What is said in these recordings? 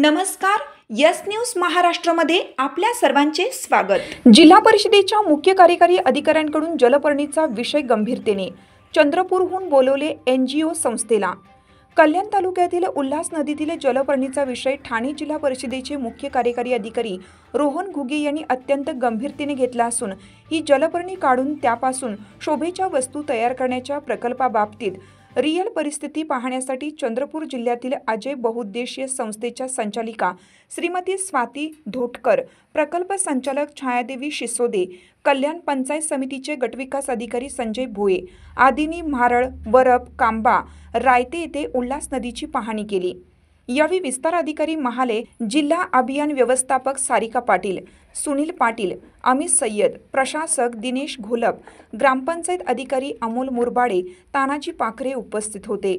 नमस्कार. Yes news महाराष्ट्रामध्ये आपल्या सर्वांचे स्वागत. जिल्हा परिषदेच्या मुख्य कार्यकारी अधिकाऱ्यांकडून जलपर्णीचा विषय गंभीरतेने चंद्रपूरहून बोलवले NGO संस्थेला. कल्याण तालुक्यातील उल्हास नदीतील जलपर्णीचा विषय ठाणे जिल्हा परिषदेचे मुख्य कार्यकारी अधिकारी रोहन घुगे यांनी अत्यंत गंभीरतेने घेतला असून ही जलपर्णी काढून त्यापासून शोभेच्या वस्तू तयार करण्याच्या प्रकल्पाबाबतीत रिअल परिस्थिती पाहण्यासाठी चंद्रपूर जिल्ह्यातील अजय बहुउद्देशीय संस्थेच्या संचालिका श्रीमती स्वाती धोटकर, प्रकल्प संचालक छायादेवी शिसोदे, कल्याण पंचायत समितीचे गटविकास अधिकारी संजय भोये आदींनी म्हारळ, वरप, कांबा, रायते येथे उल्हास नदीची पाहणी केली. यावेळी विस्तार अधिकारी महाले, जिल्हा अभियान व्यवस्थापक सारिका पाटील, सुनील पाटील, अमित सय्यद, प्रशासक दिनेश घोलप, ग्रामपंचायत अधिकारी अमोल मुरबाडे, तानाजी पाखरे उपस्थित होते.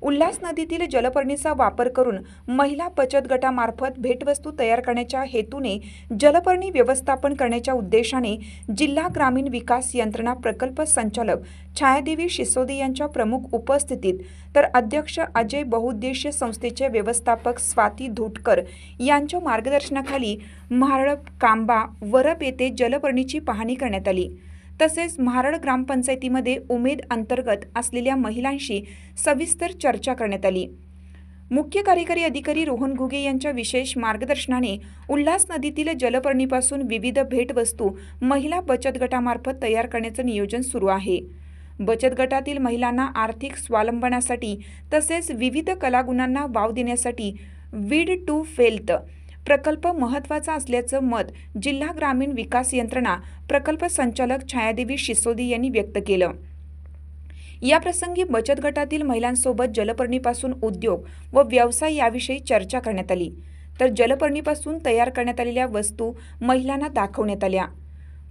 उल्हास नदीतील जलपर्णीचा वापर करून महिला बचत गटामार्फत भेटवस्तू तयार करण्याच्या हेतूने जलपर्णी व्यवस्थापन करण्याच्या उद्देशाने जिल्हा ग्रामीण विकास यंत्रणा प्रकल्प संचालक छायादेवी शिसोदे यांच्या प्रमुख उपस्थितीत तर अध्यक्ष अजय बहुउद्देशीय संस्थेचे व्यवस्थापक स्वाती धोटकर यांच्या मार्गदर्शनाखाली म्हारळ, कांबा, वरप येथे जलपर्णीची पाहणी करण्यात आली. तसेच म्हारळ ग्रामपंचायतीमध्ये उमेद अंतर्गत असलेल्या महिलांशी सविस्तर चर्चा करण्यात आली. मुख्य कार्यकारी अधिकारी रोहन घुगे यांच्या विशेष मार्गदर्शनाने उल्हास नदीतील जलपर्णीपासून विविध भेटवस्तू महिला बचत गटामार्फत तयार करण्याचे नियोजन सुरू आहे. बचत गटातील महिलांना आर्थिक स्वावलंबनासाठी तसेच विविध कलागुणांना वाव देण्यासाठी वीड टू वेल्थ प्रकल्प महत्त्वाचा असल्याचं मत जिल्हा ग्रामीण विकास यंत्रणा प्रकल्प संचालक छायादेवी शिसोदे यांनी व्यक्त केलं. याप्रसंगी बचत गटातील महिलांसोबत जलपर्णीपासून उद्योग व व्यवसाय याविषयी चर्चा करण्यात आली. तर जलपर्णीपासून तयार करण्यात आलेल्या वस्तू महिलांना दाखवण्यात आल्या.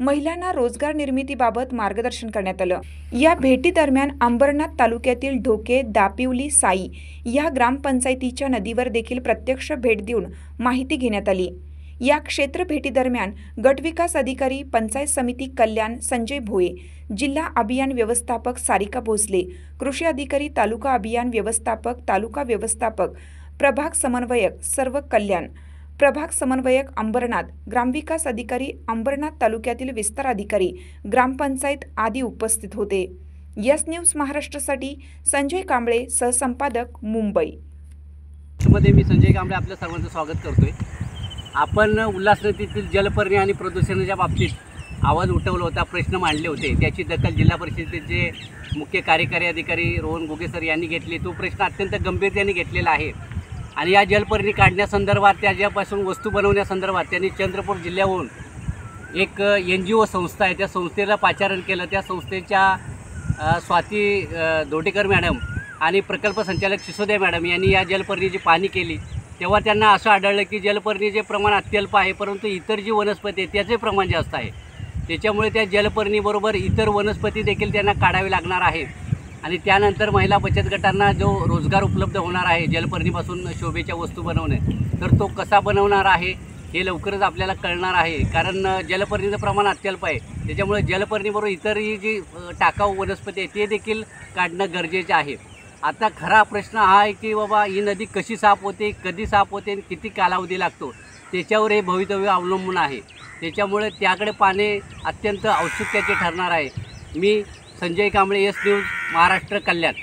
महिलांना रोजगार निर्मितीबाबत मार्गदर्शन करण्यात आलं. या भेटीदरम्यान अंबरनाथ तालुक्यातील ढोके, दापिवली, साई या ग्रामपंचायतीच्या नदीवर देखील प्रत्यक्ष भेट देऊन माहिती घेण्यात आली. या क्षेत्र भेटीदरम्यान गटविकास अधिकारी पंचायत समिती कल्याण संजय भोये, जिल्हा अभियान व्यवस्थापक सारिका भोसले, कृषी अधिकारी तालुका अभियान व्यवस्थापक, तालुका व्यवस्थापक, प्रभाग समन्वयक सर्व कल्याण, प्रभाग समन्वयक अंबरनाथ, ग्रामविकास अधिकारी अंबरनाथ तालुक्यातील विस्तार अधिकारी, ग्रामपंचायत आदी उपस्थित होते. यस न्यूज महाराष्ट्रासाठी संजय कांबळे, सहसंपादक, मुंबई. मध्ये मी संजय कांबळे आपल्या सर्वांचं स्वागत करतोय. आपण उल्हास नदीतील जलपर्णी आणि प्रदूषणाच्या बाबतीत आवाज उठवला होता, प्रश्न मांडले होते. त्याची दखल जिल्हा परिषदेचे मुख्य कार्यकारी अधिकारी रोहन घुगे सर यांनी घेतली. तो प्रश्न अत्यंत गंभीरतेने घेतलेला आहे आणि या जलपर्णी काढण्यासंदर्भात, त्याच्यापासून वस्तू बनवण्यासंदर्भात त्यांनी चंद्रपूर जिल्ह्याहून एक NGO संस्था आहे, त्या संस्थेला पाचारण केलं. त्या संस्थेच्या स्वाती धोटेकर मॅडम आणि प्रकल्प संचालक शिसोदे मॅडम यांनी या जलपर्णीची पाहणी केली. तेव्हा त्यांना असं आढळलं की जलपर्णीचे प्रमाण अत्यल्प आहे, परंतु इतर जी वनस्पती आहे त्याचे प्रमाण जास्त आहे. त्याच्यामुळे त्या जलपर्णीबरोबर इतर वनस्पती देखील त्यांना काढावी लागणार आहे. आणि त्यानंतर महिला बचत गटांना जो रोजगार उपलब्ध होणार आहे जलपर्णीपासून शोभेच्या वस्तू बनवणे, तर तो कसा बनवणार आहे हे लवकरच आपल्याला कळणार आहे. कारण जलपर्णीचं प्रमाण अत्यल्प आहे, त्याच्यामुळे जलपर्णीबरोबर इतरही जी टाकाऊ वनस्पती आहे ते देखील काढणं गरजेचं आहे. आता खरा प्रश्न हा आहे की बाबा ही नदी कशी साफ होते, कधी साफ होते आणि किती कालावधी लागतो, त्याच्यावर हे भवितव्य अवलंबून आहे. त्याच्यामुळे त्याकडे पाहणे अत्यंत औत्सुक्याचे ठरणार आहे. मी संजय कांबळे, यस न्यूज महाराष्ट्र, कल्याण.